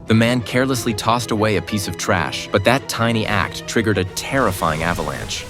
The man carelessly tossed away a piece of trash, but that tiny act triggered a terrifying avalanche.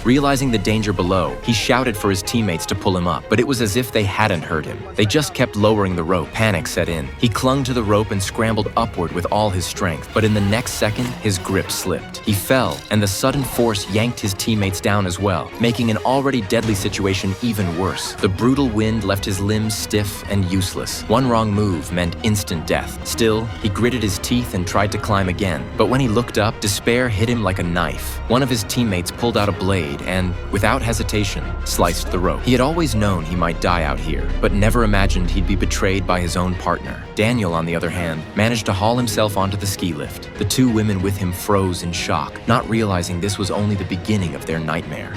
Realizing the danger below, he shouted for his teammates to pull him up, but it was as if they hadn't heard him. They just kept lowering the rope. Panic set in. He clung to the rope and scrambled upward with all his strength, but in the next second, his grip slipped. He fell, and the sudden force yanked his teammates down as well, making an already deadly situation even worse. The brutal wind left his limbs stiff and useless. One wrong move meant instant death. Still, he gritted his teeth and tried to climb again, but when he looked up, despair hit him like a knife. One of his teammates pulled out a blade and, without hesitation, sliced the rope. He had always known he might die out here, but never imagined he'd be betrayed by his own partner. Daniel, on the other hand, managed to haul himself onto the ski lift. The two women with him froze in shock, not realizing this was only the beginning of their nightmare.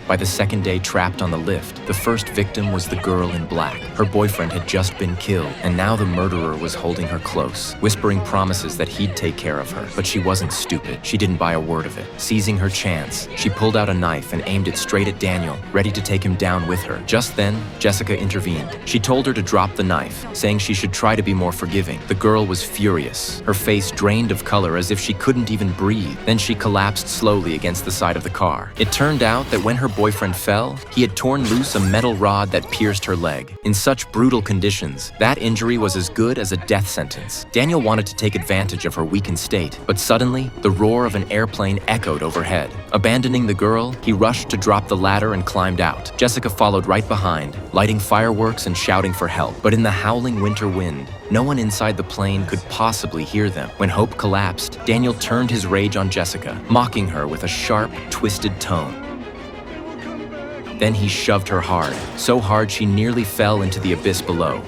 By the second day trapped on the lift, the first victim was the girl in black. Her boyfriend had just been killed, and now the murderer was holding her close, whispering promises that he'd take care of her. But she wasn't stupid. She didn't buy a word of it. Seizing her chance, she pulled out a knife and aimed it straight at Daniel, ready to take him down with her. Just then, Jessica intervened. She told her to drop the knife, saying she should try to be more forgiving. The girl was furious, her face drained of color as if she couldn't even breathe. Then she collapsed slowly against the side of the car. It turned out that when her boyfriend fell, he had torn loose a metal rod that pierced her leg. In such brutal conditions, that injury was as good as a death sentence. Daniel wanted to take advantage of her weakened state, but suddenly, the roar of an airplane echoed overhead. Abandoning the girl, he rushed to drop the ladder and climbed out. Jessica followed right behind, lighting fireworks and shouting for help. But in the howling winter wind, no one inside the plane could possibly hear them. When hope collapsed, Daniel turned his rage on Jessica, mocking her with a sharp, twisted tone. Then he shoved her hard, so hard she nearly fell into the abyss below.